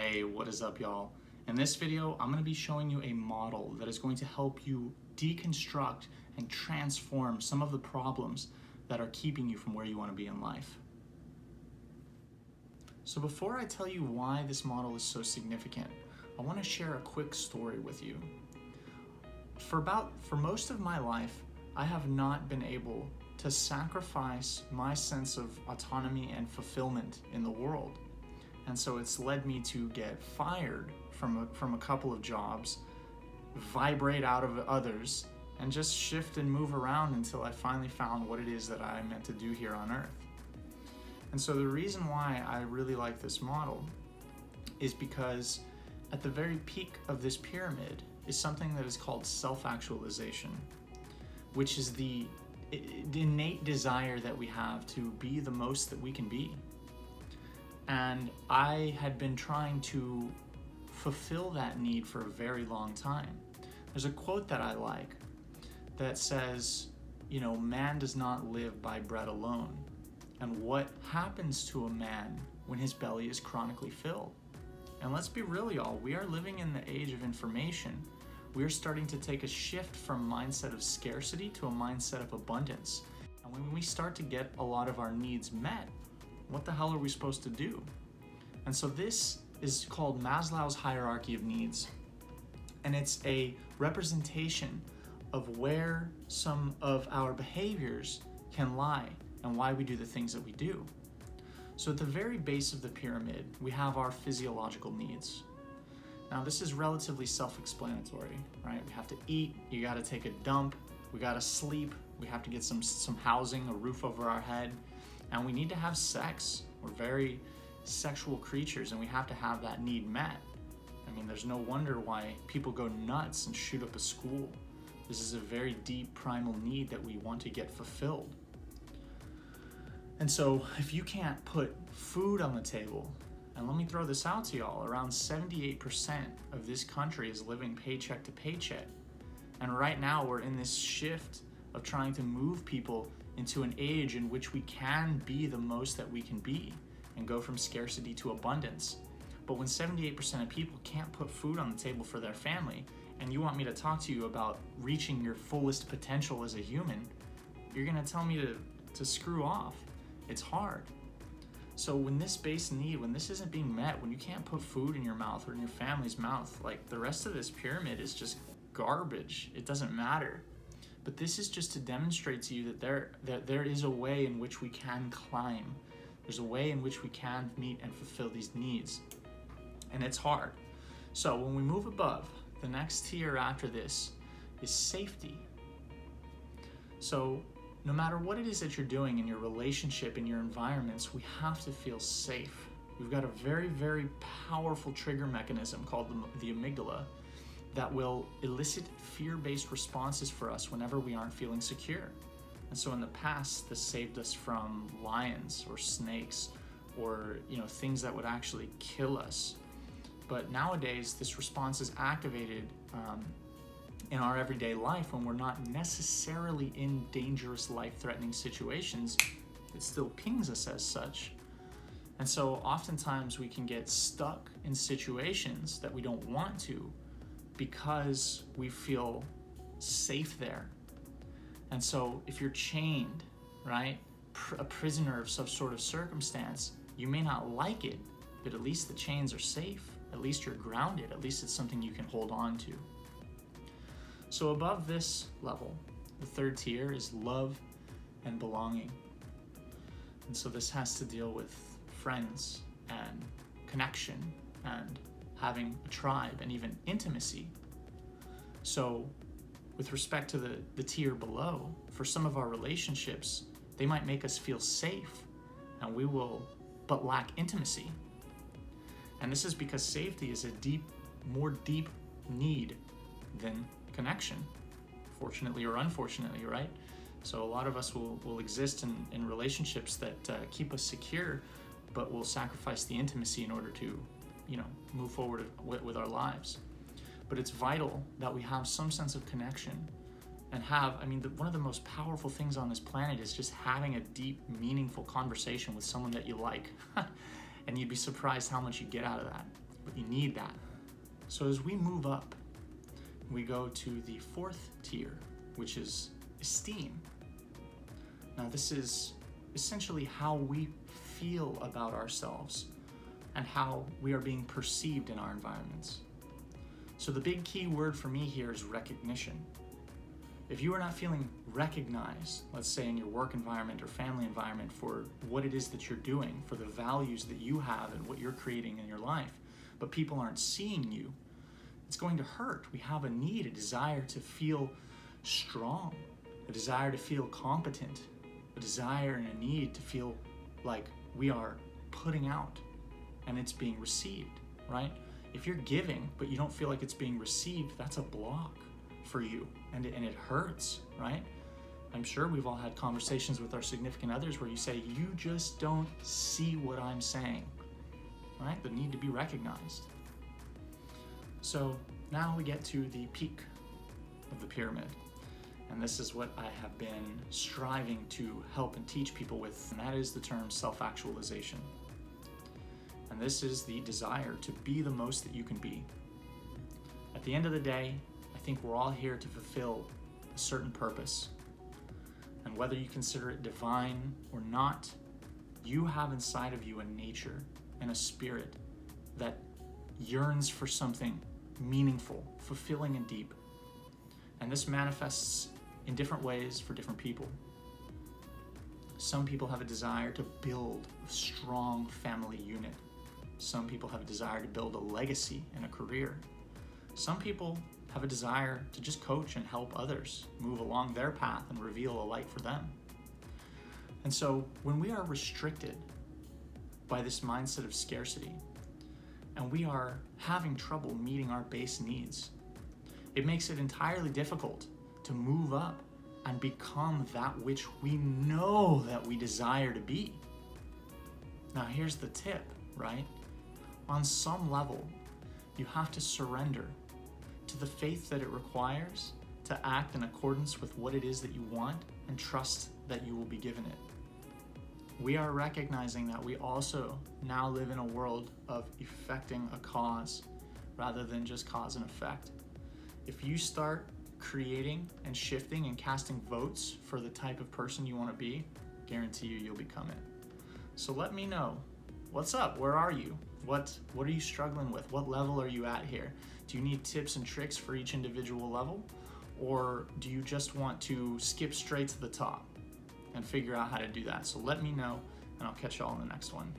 Hey, what is up, y'all? In this video, I'm going to be showing you a model that is going to help you deconstruct and transform some of the problems that are keeping you from where you want to be in life. So before I tell you why this model is so significant, I want to share a quick story with you. For most of my life, I have not been able to sacrifice my sense of autonomy and fulfillment in the world. And so it's led me to get fired from a couple of jobs, vibrate out of others, and just shift and move around until I finally found what it is that I meant to do here on Earth. And so the reason why I really like this model is because at the very peak of this pyramid is something that is called self-actualization, which is the innate desire that we have to be the most that we can be. And I had been trying to fulfill that need for a very long time. There's a quote that I like that says, man does not live by bread alone. And what happens to a man when his belly is chronically filled? And let's be real, y'all, we are living in the age of information. We are starting to take a shift from a mindset of scarcity to a mindset of abundance. And when we start to get a lot of our needs met, what the hell are we supposed to do? And so this is called Maslow's hierarchy of needs. And it's a representation of where some of our behaviors can lie and why we do the things that we do. So at the very base of the pyramid, we have our physiological needs. Now this is relatively self-explanatory, right? We have to eat, you gotta take a dump, we gotta sleep, we have to get some housing, a roof over our head, and we need to have sex. We're very sexual creatures and we have to have that need met. I mean, there's no wonder why people go nuts and shoot up a school. This is a very deep primal need that we want to get fulfilled. And so if you can't put food on the table, and let me throw this out to y'all, around 78% of this country is living paycheck to paycheck. And right now we're in this shift of trying to move people into an age in which we can be the most that we can be and go from scarcity to abundance. But when 78% of people can't put food on the table for their family, and you want me to talk to you about reaching your fullest potential as a human, you're gonna tell me to screw off. It's hard. So when this base need, when this isn't being met, when you can't put food in your mouth or in your family's mouth, like the rest of this pyramid is just garbage. It doesn't matter. But this is just to demonstrate to you that there is a way in which we can climb. There's a way in which we can meet and fulfill these needs. And it's hard. So when we move above, the next tier after this is safety. So no matter what it is that you're doing in your relationship, in your environments, we have to feel safe. We've got a very, very powerful trigger mechanism called the amygdala that will elicit fear-based responses for us whenever we aren't feeling secure. And so in the past, this saved us from lions or snakes or things that would actually kill us. But nowadays, this response is activated in our everyday life when we're not necessarily in dangerous, life-threatening situations. It still pings us as such. And so oftentimes we can get stuck in situations that we don't want to because we feel safe there. And so if you're chained, right, a prisoner of some sort of circumstance, you may not like it, but at least the chains are safe. At least you're grounded. At least it's something you can hold on to. So above this level, the third tier is love and belonging. And so this has to deal with friends and connection and having a tribe and even intimacy. So with respect to the tier below, for some of our relationships, they might make us feel safe and we will but lack intimacy. And this is because safety is a more deep need than connection, fortunately or unfortunately, right? So a lot of us will exist in relationships that keep us secure, but will sacrifice the intimacy in order to, move forward with our lives. But it's vital that we have some sense of connection and one of the most powerful things on this planet is just having a deep, meaningful conversation with someone that you like. And you'd be surprised how much you get out of that. but you need that. So as we move up, we go to the fourth tier, which is esteem. Now, this is essentially how we feel about ourselves and how we are being perceived in our environments. So the big key word for me here is recognition. If you are not feeling recognized, let's say in your work environment or family environment, for what it is that you're doing, for the values that you have and what you're creating in your life, but people aren't seeing you, it's going to hurt. We have a need, a desire to feel strong, a desire to feel competent, a desire and a need to feel like we are putting out and it's being received, right? If you're giving, but you don't feel like it's being received, that's a block for you, and it hurts, right? I'm sure we've all had conversations with our significant others where you say, you just don't see what I'm saying, right? The need to be recognized. So now we get to the peak of the pyramid. And this is what I have been striving to help and teach people with, and that is the term self-actualization. And this is the desire to be the most that you can be. At the end of the day, I think we're all here to fulfill a certain purpose. And whether you consider it divine or not, you have inside of you a nature and a spirit that yearns for something meaningful, fulfilling, and deep. And this manifests in different ways for different people. Some people have a desire to build a strong family unit. Some people have a desire to build a legacy and a career. Some people have a desire to just coach and help others move along their path and reveal a light for them. And so when we are restricted by this mindset of scarcity, and we are having trouble meeting our base needs, it makes it entirely difficult to move up and become that which we know that we desire to be. Now here's the tip, right? On some level, you have to surrender to the faith that it requires to act in accordance with what it is that you want and trust that you will be given it. We are recognizing that we also now live in a world of effecting a cause rather than just cause and effect. If you start creating and shifting and casting votes for the type of person you want to be, guarantee you'll become it. So let me know, what's up? Where are you? What are you struggling with? What level are you at here? Do you need tips and tricks for each individual level? Or do you just want to skip straight to the top and figure out how to do that? So let me know, and I'll catch y'all in the next one.